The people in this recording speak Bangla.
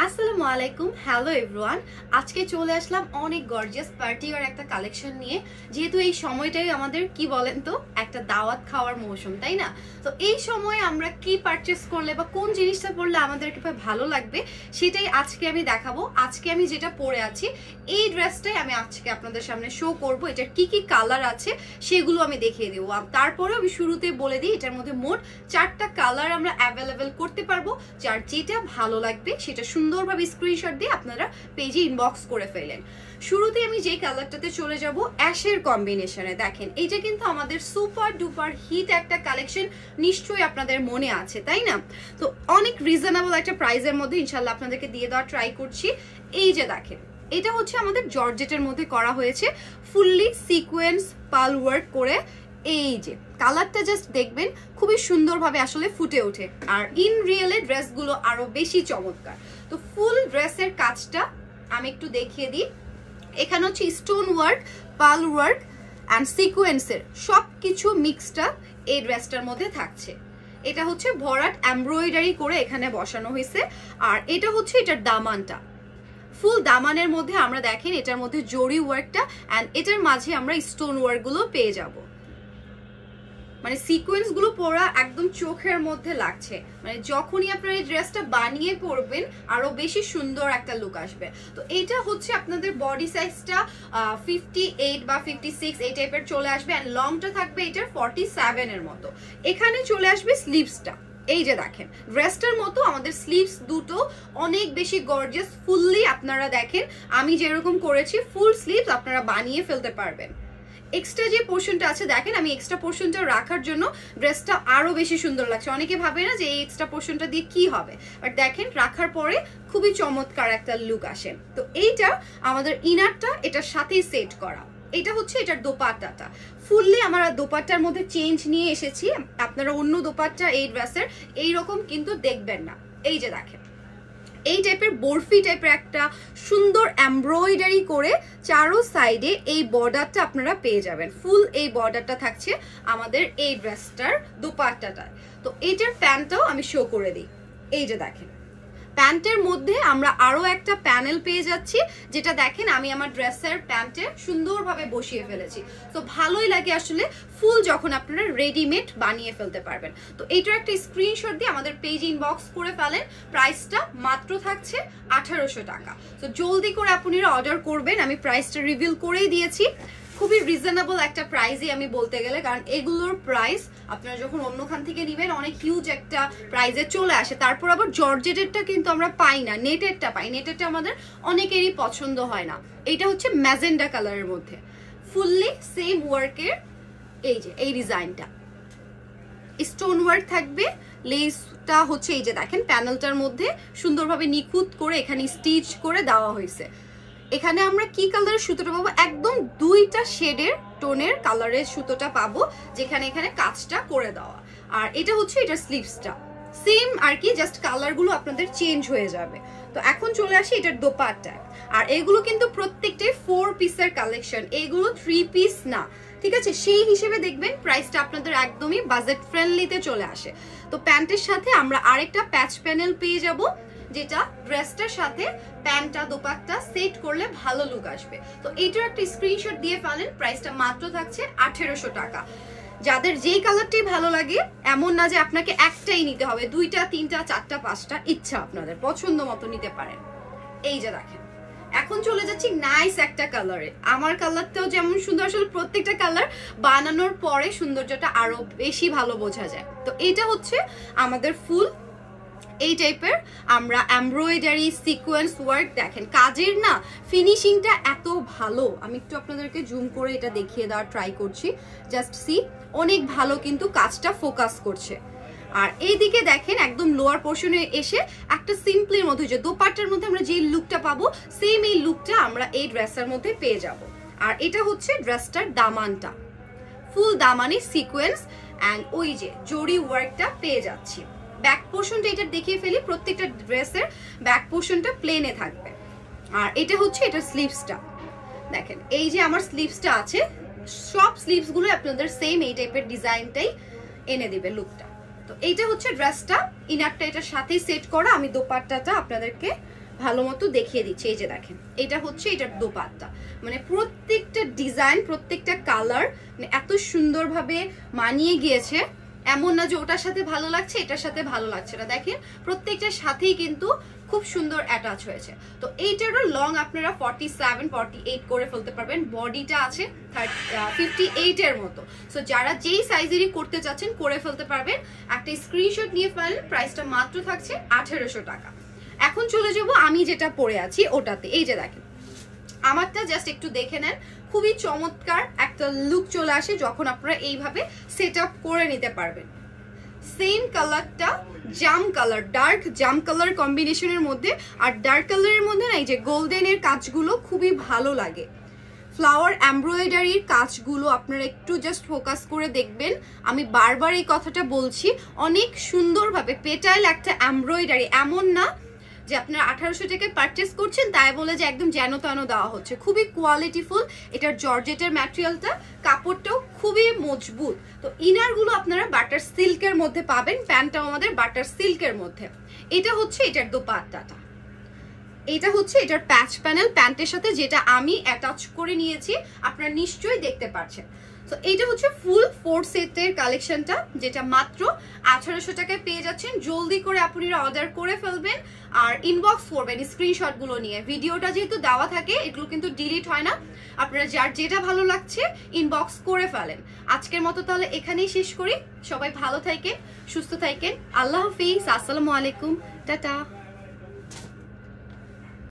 আসসালামু আলাইকুম, হ্যালো এভরিওয়ান। আজকে চলে আসলাম অনেক গর্জিয়াস পার্টিওয়ার একটা কালেকশন নিয়ে। যেহেতু এই সময়টাই আমাদের কি বলেন তো একটা দাওয়াত খাওয়ার মৌসুম, তাই না? তো এই সময় আমরা কি পারচেস করলে বা কোন জিনিসটা পরলে আমাদেরকে ভালো লাগবে সেটাই আজকে আমি দেখাবো। আজকে আমি যেটা পরে আছি এই ড্রেসটাই আমি আজকে আপনাদের সামনে শো করব। এটার কি কি কালার আছে সেগুলো আমি দেখিয়ে দেবো। তারপরে আমি শুরুতে বলে দিই এটার মধ্যে মোট 4টা কালার আমরা অ্যাভেলেবেল করতে পারবো। যার যেটা ভালো লাগবে সেটা সুন্দরভাবে স্ক্রিনশট দিয়ে আপনারা পেজে ইনবক্স করে ফেলেন। শুরুতে আমি যে কালারটাতে চলে যাব অ্যাশের কম্বিনেশনে। দেখেন এটা কিন্তু আমাদের সুপার ডুপার হিট একটা কালেকশন, নিশ্চয়ই আপনাদের মনে আছে, তাই না? তো অনেক রিজনেবল একটা প্রাইসের মধ্যে ইনশাল্লাহ আপনাদেরকে দিয়ে দেওয়ার ট্রাই করছি। এই যে দেখেন এটা হচ্ছে আমাদের জর্জেটের মধ্যে করা হয়েছে, ফুললি সিকোয়েন্স পাল ওয়ার্ক করে। এই যে কালারটা জাস্ট দেখবেন খুবই সুন্দরভাবে আসলে ফুটে ওঠে, আর ইন রিয়েলে ড্রেসগুলো আরো বেশি চমৎকার। তো ফুল ড্রেসের কাজটা আমি একটু দেখিয়ে দিই। এখানে হচ্ছে স্টোন ওয়ার্ক, পাল ওয়ার্ক অ্যান্ড সিকোয়েন্সের সব কিছু মিক্সটা এই ড্রেসটার মধ্যে থাকছে। এটা হচ্ছে ভরাট এমব্রয়ডারি করে এখানে বসানো হয়েছে। আর এটা হচ্ছে এটার দামানটা, ফুল দামানের মধ্যে আমরা দেখেন এটার মধ্যে জরি ওয়ার্কটা অ্যান্ড এটার মাঝে আমরা স্টোন ওয়ার্ক গুলো পেয়ে যাব। মানে সিকোয়েন্স গুলো পরা একদম চোখের মধ্যে লাগছে। মানে যখনই আপনারা এই ড্রেসটা বানিয়ে পরবেন আরো বেশি সুন্দর একটা লুক আসবে। তো এটা হচ্ছে আপনাদের বডি সাইজটা 58 বা 56 এই টাইপের চলে আসবে, এন্ড লংটা থাকবে এটার 47 এর মতো। এখানে চলে আসবে স্লিভসটা। এই যে দেখেন ড্রেসটার মতো আমাদের স্লিভস দুটো অনেক বেশি গর্জিয়াস, ফুললি আপনারা দেখেন আমি যেরকম করেছি ফুল স্লিভস আপনারা বানিয়ে ফেলতে পারবেন। এক্সট্রা যে পোর্শনটা আছে দেখেন আমি এক্সট্রা পোর্শনটা রাখার জন্য ড্রেসটা আরো বেশি সুন্দর লাগছে। অনেকে ভাবে না যে এই এক্সট্রা পোর্শনটা দিয়ে কি হবে, বাট দেখেন রাখার পরে খুবই চমৎকার একটা লুক আসে। তো এইটা আমাদের ইনারটা এটার সাথেই সেট করা। এটা হচ্ছে এটার দোপাট্টাটা, ফুললি আমরা দোপাট্টার মধ্যে চেঞ্জ নিয়ে এসেছি। আপনারা অন্য দোপাট্টা এই ড্রেসের এইরকম কিন্তু দেখবেন না। এই যে দেখেন এই টাইপের বরফি টাইপের একটা সুন্দর এমব্রয়ডারি করে চারো সাইডে এই বর্ডারটা আপনারা পেয়ে যাবেন। ফুল এই বর্ডারটা থাকছে আমাদের এই ড্রেসটার দোপাট্টাটা। তো এইটার প্যান্টটাও আমি শো করে দিই। এই যে দেখেন প্যান্টের মধ্যে আমরা আরো একটা প্যানেল পেয়ে যাচ্ছি, যেটা দেখেন আমি আমার ড্রেসের প্যান্টে সুন্দরভাবে বসিয়ে ফেলেছি। তো ভালোই লাগে আসলে ফুল যখন আপনারা রেডিমেড বানিয়ে ফেলতে পারবেন। তো এইটার একটা স্ক্রিনশট দিয়ে আমাদের পেজ ইনবক্স করে ফেলেন। প্রাইসটা মাত্র থাকছে 1800 টাকা। তো জলদি করে আপনারা অর্ডার করবেন, আমি প্রাইসটা রিভিল করেই দিয়েছি। খুবই রিজনেবল একটা প্রাইসই আমি বলতে গেলে, কারণ এগুলোর প্রাইস আপনারা যখন অন্যখান থেকে নেবেন অনেক হিউজ একটা প্রাইসে চলে আসে। তারপর আবার জর্জেটেরটা কিন্তু আমরা পাই না, নেটেরটা পাই। নেটেরটা আমাদের অনেকেরই পছন্দ হয় না। এটা হচ্ছে ম্যাজেন্ডা কালারের মধ্যে ফুললি সেম ওয়ার্কের। এই যে এই ডিজাইনটা স্টোন ওয়ার্ক থাকবে, লেসটা হচ্ছে এই যে দেখেন প্যানেলটার মধ্যে সুন্দরভাবে নিখুঁত করে এখানে স্টিচ করে দেওয়া হয়েছে। এখানে আমরা কি কালারের সুতোটা পাবো, একদম দুইটা শেডের টোনের কালারের সুতোটা পাবো, যেখানে এখানে কাজটা করে দেওয়া। আর এটা হচ্ছে এটার স্লিভসটা সেম আর কি, জাস্ট কালারগুলো আপনাদের চেঞ্জ হয়ে যাবে। তো এখন চলে আসি এটার দোপাট্টা। আর এগুলো কিন্তু প্রত্যেকটাই 4 পিসের কালেকশন, এগুলো 3 পিস না, ঠিক আছে? সেই হিসেবে দেখবেন প্রাইসটা আপনাদের একদমই বাজেট ফ্রেন্ডলিতে চলে আসে। তো প্যান্টের সাথে আমরা আরেকটা প্যাচ প্যানেল পেয়ে যাব, যেটা ড্রেসটার সাথে প্যান্টটা দোপাট্টা সেট করলে ভালো লুক আসবে। তো এইটার একটা স্ক্রিনশট দিয়ে ফেলেন। প্রাইসটা মাত্র থাকছে 1800 টাকা। যাদের যেই কালারটাই ভালো লাগে, এমন না যে আপনাকে একটাই নিতে হবে, 2টা 3টা 4টা 5টা, ইচ্ছা আপনাদের পছন্দ মতো নিতে পারেন। এই যে দেখেন এখন চলে যাচ্ছি নাইস একটা কালারে। আমার কালারটাও যেমন সুন্দর, আসলে প্রত্যেকটা কালার বানানোর পরে সৌন্দর্যটা আরো বেশি ভালো বোঝা যায়। তো এইটা হচ্ছে আমাদের ফুল এই টাইপের আমরা এমব্রয়ডারি সিকোয়েন্স ওয়ার্ক, দেখেন কাজের না ফিনিশিংটা এত ভালো। আমি একটু আপনাদেরকে জুম করে এটা দেখিয়ে দেওয়ার ট্রাই করছি, জাস্ট সি, অনেক ভালো কিন্তু কাজটা ফোকাস করছে। আর এইদিকে দেখেন একদম লোয়ার পোর্শনে এসে একটা সিম্পলির মধ্যে যে দোপাট্টার মধ্যে আমরা যে লুকটা পাবো সেম এই লুকটা আমরা এই ড্রেসের মধ্যে পেয়ে যাব। আর এটা হচ্ছে ড্রেসটার দামানটা, ফুল দামানি সিকোয়েন্স অ্যান্ড ওই যে জরি ওয়ার্কটা পেয়ে যাচ্ছি। ব্যাক পোর্শনটা এটা দেখিয়ে ফেলি, প্রত্যেকটা ড্রেসের ব্যাক পোর্শনটা প্লেনে থাকবে। আর এটা হচ্ছে এটার স্লিভসটা, দেখেন এই যে আমার স্লিভসটা আছে, সব স্লিভস গুলো আপনাদের সেম এই টাইপের ডিজাইনটাই এনে দিবে লুকটা। তো এইটা হচ্ছে ড্রেসটা, ইনারটা এটার সাথেই সেট করা। আমি দোপাট্টাটা আপনাদেরকে ভালো মতো দেখিয়ে দিচ্ছি। এই যে দেখেন, এটা হচ্ছে এটার দোপাট্টা, মানে প্রত্যেকটা ডিজাইন, প্রত্যেকটা কালার মানে এত সুন্দরভাবে মানিয়ে গিয়েছে। এমন না যে ওটার সাথে ভালো লাগছে এটার সাথে ভালো লাগছে না, দেখেন প্রত্যেকটার সাথেই কিন্তু খুব সুন্দর অ্যাটাচ হয়েছে। তো এইটারও লং আপনারা 47-48 করে ফেলতে পারবেন, বডিটা আছে 58 এর মতো। সো যারা যেই সাইজেরই করতে চাচ্ছেন করে ফেলতে পারবেন। একটা স্ক্রিনশট নিয়ে ফেলেন, প্রাইসটা মাত্র থাকছে 1800 টাকা। এখন চলে যাব আমি যেটা পরে আছি ওটাতে। এই যে দেখেন আমারটা জাস্ট একটু দেখে নেন, খুবই চমৎকার একটা লুক চলে আসে যখন আপনারা এইভাবে সেট আপ করে নিতে পারবেন। সেম কালারটা জাম কালার, ডার্ক জাম কালার কম্বিনেশনের মধ্যে, আর ডার্ক কালারের মধ্যে না এই যে গোল্ডেনের কাজগুলো খুবই ভালো লাগে। ফ্লাওয়ার এমব্রয়ডারির কাজগুলো আপনারা একটু জাস্ট ফোকাস করে দেখবেন, আমি বারবার এই কথাটা বলছি, অনেক সুন্দরভাবে পেটাইল একটা এমব্রয়ডারি, এমন না যে আপনারা 1800 টাকায় পারচেস করছেন তাই বলে যে একদম যেন তেন দেওয়া হচ্ছে। খুবই কোয়ালিটিফুল এটার জর্জেটের ম্যাটেরিয়ালটা, কাপড়টাও খুবই মজবুত। তো ইনারগুলো আপনারা বাটার সিল্কের মধ্যে পাবেন, প্যান্টটাও আমাদের বাটার সিল্কের মধ্যে। এটা হচ্ছে এটার দোপাট্টাটা, এটা হচ্ছে এটার প্যাচ প্যানেল প্যান্টের সাথে, যেটা আমি অ্যাটাচ করে নিয়েছি, আপনারা নিশ্চয়ই দেখতে পাচ্ছেন। তো এইটা হচ্ছে ফুল 4 সেটের কালেকশনটা, যেটা মাত্র 1800 টাকায় পেয়ে যাচ্ছেন। জলদি করে আপনারা অর্ডার করে ফেলবেন আর ইনবক্স করবেন স্ক্রিনশটগুলো নিয়ে। ভিডিওটা যেহেতু দেওয়া থাকে এগুলো কিন্তু ডিলিট হয় না, আপনারা যার যেটা ভালো লাগছে ইনবক্স করে ফেলেন। আজকের মতো তাহলে এখানেই শেষ করি। সবাই ভালো থাকেন, সুস্থ থাকেন, আল্লাহ হাফিজ, আসসালামু আলাইকুম, টাটা।